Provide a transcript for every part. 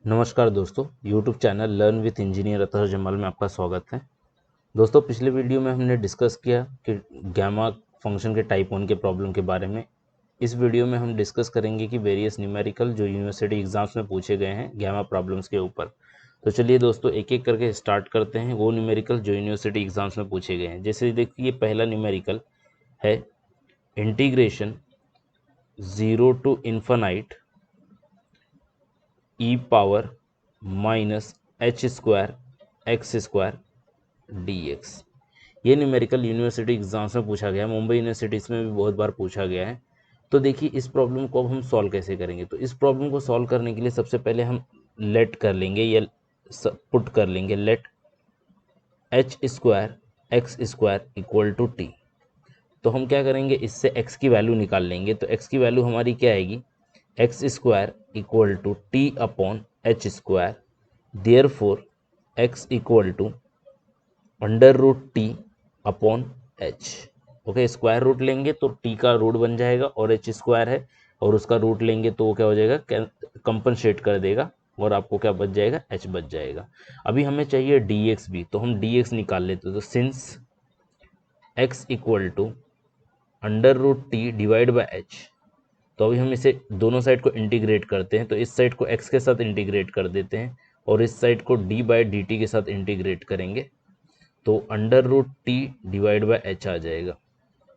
नमस्कार दोस्तों, YouTube channel learn with engineer Athar Jamal में आपका स्वागत है। दोस्तों, पिछले वीडियो में हमने डिस्कस किया कि गैमा फंक्शन के टाइप 1 के प्रॉब्लम के बारे में। इस वीडियो में हम डिस्कस करेंगे कि वेरियस न्यूमेरिकल जो यूनिवर्सिटी एग्जाम्स में पूछे गए हैं गैमा प्रॉब्लम्स के ऊपर। तो चलिए दोस्तों, एक एक करके स्टार्ट करते हैं वो न्यूमेरिकल जो यूनिवर्सिटी एग्जाम्स में पूछे गए हैं। जैसे देखिए, पहला न्यूमेरिकल है integration 0 to infinite e power minus h square x square d x. ये न्यूमेरिकल यूनिवर्सिटी एग्जाम्स में पूछा गया है, मुंबई यूनिवर्सिटीज़ में भी बहुत बार पूछा गया है। तो देखिए, इस प्रॉब्लम को अब हम सॉल्व कैसे करेंगे। तो इस प्रॉब्लम को सॉल्व करने के लिए सबसे पहले हम लेट कर लेंगे या पुट कर लेंगे let h square x square equal to t. तो हम क्या करेंगे, इससे x की वैल्यू निकाल लेंगे। तो x की वैल्यू हमारी क्या आएगी, x square equal to t upon h square. Therefore x equal to under root t upon h. Okay, square root लेंगे तो टी का रूट बन जाएगा और एच स्क्वायर है और उसका रूट लेंगे तो वो क्या हो जाएगा, कंपनसेट कर देगा और आपको क्या बच जाएगा, एच बच जाएगा। अभी हमें चाहिए डी एक्स भी, तो हम डी एक्स निकाल लेते। तो since x equal to under root t divide by h, तो अभी हम इसे दोनों साइड को इंटीग्रेट करते हैं। तो इस साइड को x के साथ इंटीग्रेट कर देते हैं और इस साइड को d बाई डी टी के साथ इंटीग्रेट करेंगे। तो under root t divide by h आ जाएगा।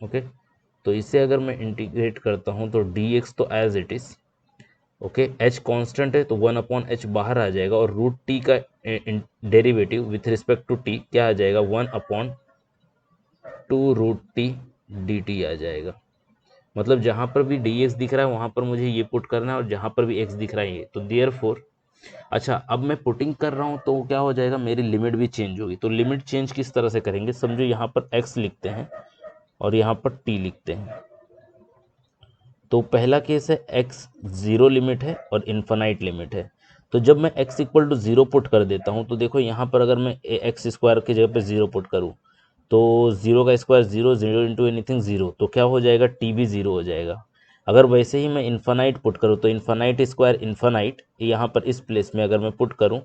ओके, तो इसे अगर मैं इंटीग्रेट करता हूँ तो dx तो as it is, okay, h constant है तो 1/h बाहर आ जाएगा और रूट टी का derivative with respect to t क्या आ जाएगा, 1/2 रूट टी डी टी आ जाएगा। मतलब जहाँ पर भी dx दिख रहा है वहाँ पर मुझे ये पुट करना है और जहाँ पर भी x दिख रहा है ये, तो देयरफॉर अच्छा, अब मैं पुटिंग कर रहा हूँ तो क्या हो जाएगा, मेरी लिमिट भी चेंज होगी। तो लिमिट चेंज किस तरह से करेंगे, समझो यहाँ पर x लिखते हैं और यहाँ पर t लिखते हैं। तो पहला केस है x जीरो लिमिट है और इन्फिनाइट लिमिट है। तो जब मैं x equal to zero put कर देता हूँ तो देखो यहाँ पर अगर मैं एक्स स्क्वायर की जगह पर जीरो पुट करूँ तो जीरो का square zero, zero into anything zero, तो क्या हो जाएगा, टी भी जीरो हो जाएगा। अगर वैसे ही मैं इन्फिनाइट पुट करूँ तो इन्फिनाइट स्क्वायर इन्फिनाइट, यहाँ पर इस प्लेस में अगर मैं पुट करूँ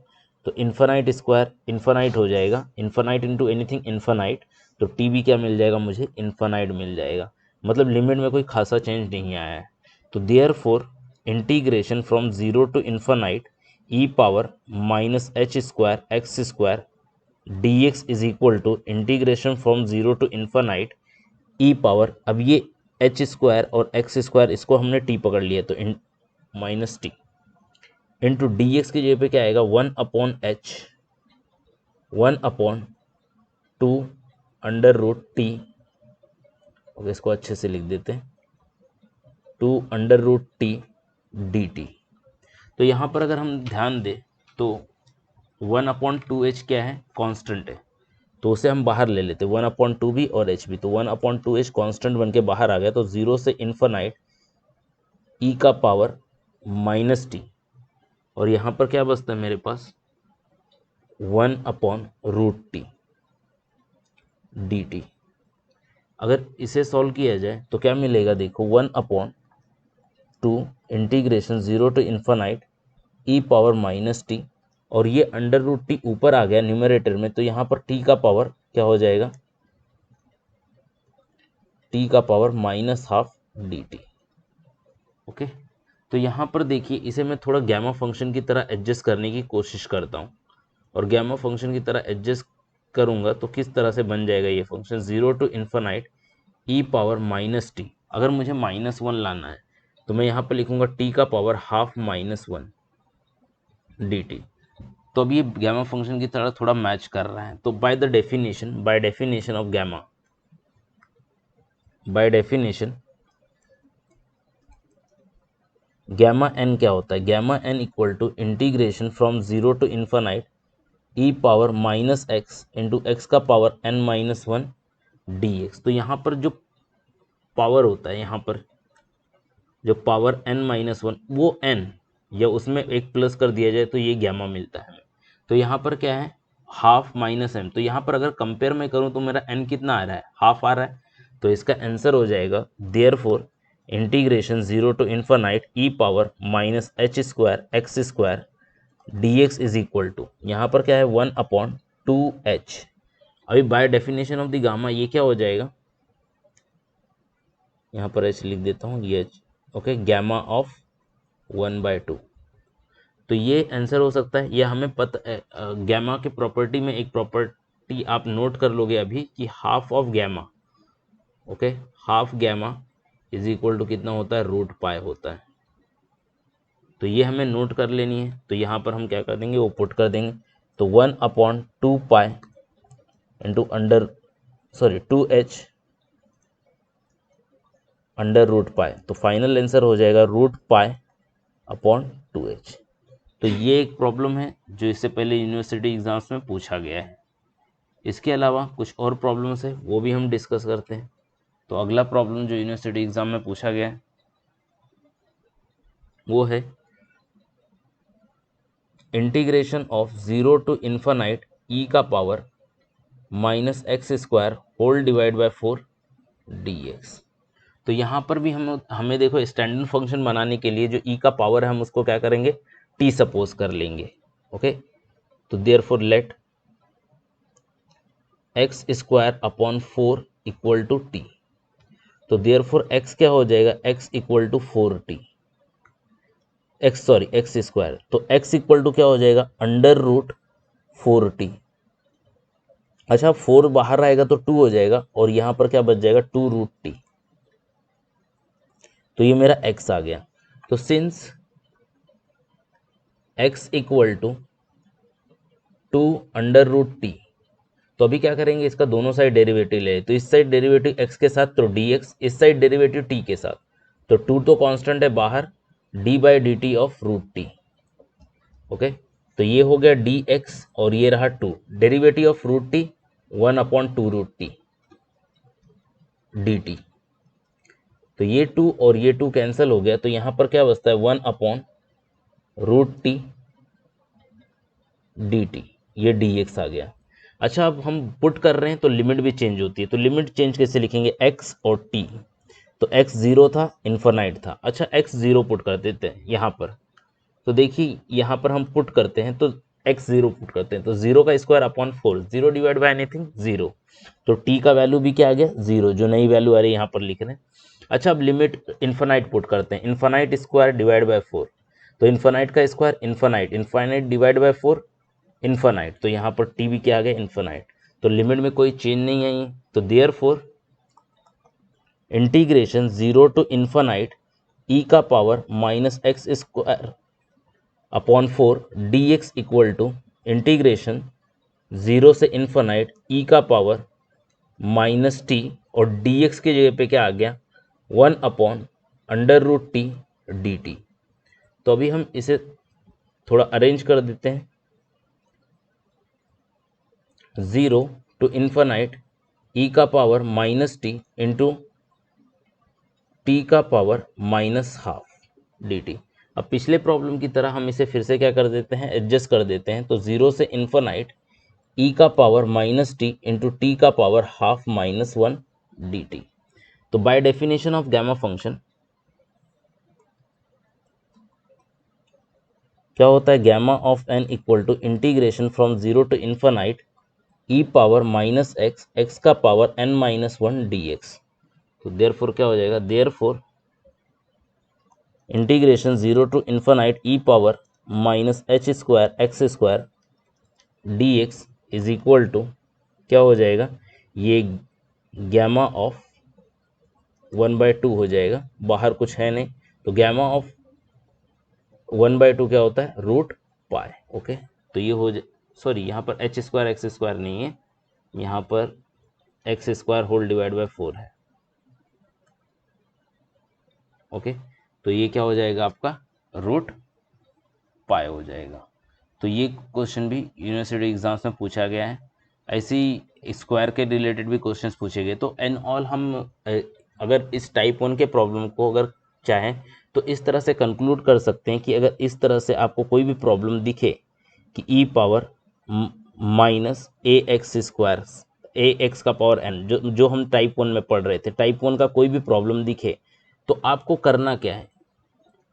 तो इन्फिनाइट स्क्वायर इन्फिनाइट हो जाएगा, इन्फिनाइट इंटू एनीथिंग इन्फिनाइट, तो टी भी क्या मिल जाएगा, मुझे इन्फिनाइट मिल जाएगा। मतलब लिमिट में कोई खासा चेंज नहीं आया है। तो therefore integration from zero to infinite e power minus h square x square dx is equal to integration from zero to infinite e power, अब ये एच स्क्वायर और एक्स स्क्वायर इसको हमने टी पकड़ लिया तो minus t into d x की जगह पे क्या आएगा, 1/h 1/2 under root T. Okay, इसको अच्छे से लिख देते हैं, 2 under root t d t. तो यहाँ पर अगर हम ध्यान दें तो 1/2h क्या है, कांस्टेंट है, तो उसे हम बाहर ले लेते, 1/2 भी और h भी। तो 1/2h कांस्टेंट बन के बाहर आ गया। तो जीरो से इन्फिनाइट ई का पावर माइनस टी, और यहाँ पर क्या बचता है मेरे पास, 1/रूट टी डी टी। अगर इसे सॉल्व किया जाए तो क्या मिलेगा, देखो 1/2 integration zero to infinite e power minus t, और ये अंडर रूट टी ऊपर आ गया न्यूमरेटर में, तो यहाँ पर टी का पावर क्या हो जाएगा, टी का power minus half D T. Okay, तो यहाँ पर देखिए, इसे मैं थोड़ा गैमा फंक्शन की तरह एडजस्ट करने की कोशिश करता हूँ, और गैमा फंक्शन की तरह एडजस्ट करूँगा तो किस तरह से बन जाएगा ये function, zero to infinite e power minus t. अगर मुझे -1 लाना है तो मैं यहाँ पर लिखूँगा टी का पावर हाफ -1 डी टी। तो अब ये गैमा फंक्शन की तरह थोड़ा मैच कर रहा है। तो by definition of gamma, by definition gamma n क्या होता है, gamma n equal to integration from zero to infinite e power minus x into x का पावर n-1 डी एक्स। तो यहाँ पर जो पावर होता है, यहाँ पर जो पावर n-1 वो n या उसमें एक प्लस कर दिया जाए तो ये गैमा मिलता है। तो यहाँ पर क्या है, हाफ माइनस m, तो यहाँ पर अगर कंपेयर मैं करूँ तो मेरा n कितना आ रहा है, हाफ आ रहा है। तो इसका आंसर हो जाएगा therefore integration zero to infinite e power minus h square x square d x is equal to, यहाँ पर क्या है 1/2h। अभी by definition of the gamma ये क्या हो जाएगा, यहाँ पर h लिख देता हूँ, ये h, ओके, गैमा ऑफ 1/2। तो ये आंसर हो सकता है, या हमें पता गैमा के प्रॉपर्टी में एक प्रॉपर्टी आप नोट कर लोगे अभी कि half of gamma, okay, half gamma is equal to कितना होता है, रूट पाई होता है। तो ये हमें नोट कर लेनी है। तो यहाँ पर हम क्या कर देंगे, वो पुट कर देंगे। तो 1/2 pi into two h under root pi. तो फाइनल आंसर हो जाएगा रूट पाई अपॉन 2h। तो ये एक प्रॉब्लम है जो इससे पहले यूनिवर्सिटी एग्जाम्स में पूछा गया है। इसके अलावा कुछ और प्रॉब्लम्स है, वो भी हम डिस्कस करते हैं। तो अगला प्रॉब्लम जो यूनिवर्सिटी एग्जाम में पूछा गया है वो है integration of 0 to infinite e का power -x² whole divide by 4 dx। तो यहाँ पर भी हमें देखो स्टैंडर्ड फंक्शन बनाने के लिए जो ई का पावर है हम उसको क्या करेंगे, टी सपोज कर लेंगे, ओके। तो therefore let x² upon 4 equal to t. तो देयरफॉर x क्या हो जाएगा, x equal to 4t, x²। तो x इक्वल टू क्या हो जाएगा, अंडर रूट 4t। अच्छा 4 बाहर आएगा तो 2 हो जाएगा, और यहाँ पर क्या बच जाएगा 2√t। तो ये मेरा x आ गया। तो since x equal to 2√t, तो अभी क्या करेंगे, इसका दोनों साइड डेरिवेटिव ले। तो इस साइड डेरिवेटिव x के साथ तो dx, इस साइड डेरिवेटिव t के साथ। तो 2 तो कांस्टेंट है बाहर, d/dt ऑफ √t, ओके। तो ये हो गया dx और ये रहा 2, derivative of √t 1/2√t dt। तो ये 2 और ये 2 कैंसिल हो गया। तो यहाँ पर क्या बचता है 1/√t dt, ये dx आ गया। अच्छा अब हम पुट कर रहे हैं तो लिमिट भी चेंज होती है। तो लिमिट चेंज कैसे लिखेंगे, x और t। तो x 0 था, इन्फानाइट था। अच्छा x 0 पुट कर देते हैं यहाँ पर। तो देखिए यहाँ पर हम पुट करते हैं तो x 0 पुट करते हैं तो 0 का square upon 4, 0 divide by anything 0। तो t का वैल्यू भी क्या आ गया 0, जो नई वैल्यू आ रही है यहाँ पर लिख रहे हैं। अच्छा अब लिमिट इन्फानाइट पुट करते हैं, इन्फानाइट स्क्वायर डिवाइड बाय 4। तो इन्फानाइट का square infinite, infinite divide by 4 infinite. तो यहाँ पर टी भी क्या आ गया इन्फानाइट। तो लिमिट में कोई चेंज नहीं आई। तो therefore integration 0 to infinite e का power -x² upon 4 dx equal to integration 0 से इन्फानाइट ई का पावर -t, और dx की जगह पे क्या आ गया 1/√t dt। तो अभी हम इसे थोड़ा अरेंज कर देते हैं। 0 टू इन्फानाइट ई का पावर -t इंटू टी का पावर -12 dt। अब पिछले प्रॉब्लम की तरह हम इसे फिर से क्या कर देते हैं, एडजस्ट कर देते हैं। तो 0 से इन्फानाइट ई का पावर -t इंटू टी का पावर हाफ -1 dt। तो by definition of gamma function क्या होता है, gamma of n equal to integration from 0 to infinite e power -x, x का पावर n-1 dx। तो देयरफॉर क्या हो जाएगा, therefore integration 0 to infinite e power -h² x² dx is equal to क्या हो जाएगा, ये गैमा ऑफ 1/2 हो जाएगा, बाहर कुछ है नहीं। तो गैमा ऑफ 1/2 क्या होता है, रूट पाई, ओके। तो ये हो जाए, सॉरी यहाँ पर h² x² नहीं है, यहाँ पर x² होल डिवाइड बाय 4 है, ओके। तो ये क्या हो जाएगा आपका रूट पाई हो जाएगा। तो ये क्वेश्चन भी यूनिवर्सिटी एग्जाम्स में पूछा गया है। ऐसे ही स्क्वायर के रिलेटेड भी क्वेश्चंस पूछे गए। तो एन ऑल हम अगर इस टाइप 1 के प्रॉब्लम को अगर चाहें तो इस तरह से कंक्लूड कर सकते हैं कि अगर इस तरह से आपको कोई भी प्रॉब्लम दिखे कि ई पावर -ax², ax का पावर n, जो हम टाइप 1 में पढ़ रहे थे, टाइप 1 का कोई भी प्रॉब्लम दिखे तो आपको करना क्या है,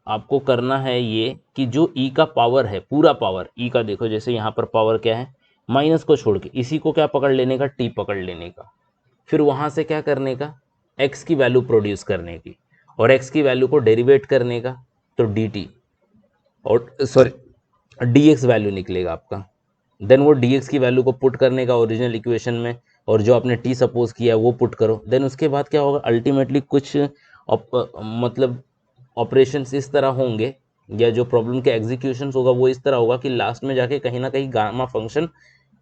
आपको करना है ये कि जो ई का पावर है, पूरा पावर ई का, देखो जैसे यहाँ पर पावर क्या है, माइनस को छोड़ के इसी को क्या पकड़ लेने का, टी पकड़ लेने का, फिर वहाँ से क्या करने का, एक्स की वैल्यू प्रोड्यूस करने की, और एक्स की वैल्यू को डेरिवेट करने का, तो डी टी और सॉरी डी एक्स वैल्यू निकलेगा आपका। देन वो डी एक्स की वैल्यू को पुट करने का ओरिजिनल इक्वेशन में, और जो आपने टी सपोज किया है वो पुट करो। देन उसके बाद क्या होगा, अल्टीमेटली कुछ मतलब ऑपरेशंस इस तरह होंगे, या जो प्रॉब्लम के एग्जीक्यूशंस होगा वो इस तरह होगा कि लास्ट में जाके कहीं ना कहीं गामा फंक्शन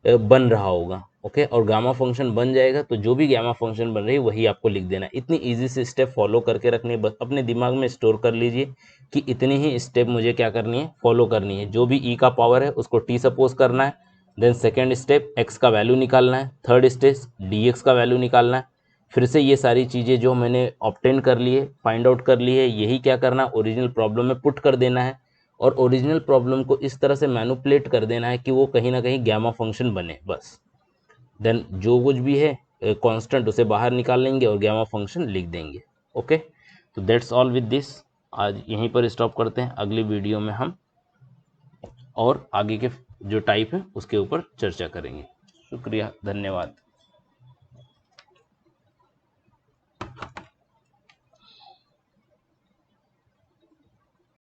बन रहा होगा। ओके, और गामा फंक्शन बन जाएगा तो जो भी गामा फंक्शन बन रही है वही आपको लिख देना है। इतनी इजी से स्टेप फॉलो करके रखनी है, बस अपने दिमाग में स्टोर कर लीजिए कि इतनी ही स्टेप मुझे क्या करनी है, फॉलो करनी है। जो भी ई का पावर है उसको टी सपोज करना है, देन सेकेंड स्टेप एक्स का वैल्यू निकालना है, थर्ड स्टेप डी एक्स का वैल्यू निकालना है, फिर से ये सारी चीज़ें जो मैंने ऑब्टेन कर ली है, फाइंड आउट कर ली है, यही क्या करना है, ओरिजिनल प्रॉब्लम में पुट कर देना है, और ओरिजिनल प्रॉब्लम को इस तरह से मैनुपुलेट कर देना है कि वो कहीं ना कहीं गैमा फंक्शन बने बस। देन जो कुछ भी है कांस्टेंट उसे बाहर निकाल लेंगे और गैमा फंक्शन लिख देंगे। ओके, तो दैट्स ऑल विद दिस। आज यहीं पर स्टॉप करते हैं, अगली वीडियो में हम और आगे के जो टाइप है उसके ऊपर चर्चा करेंगे। शुक्रिया, धन्यवाद।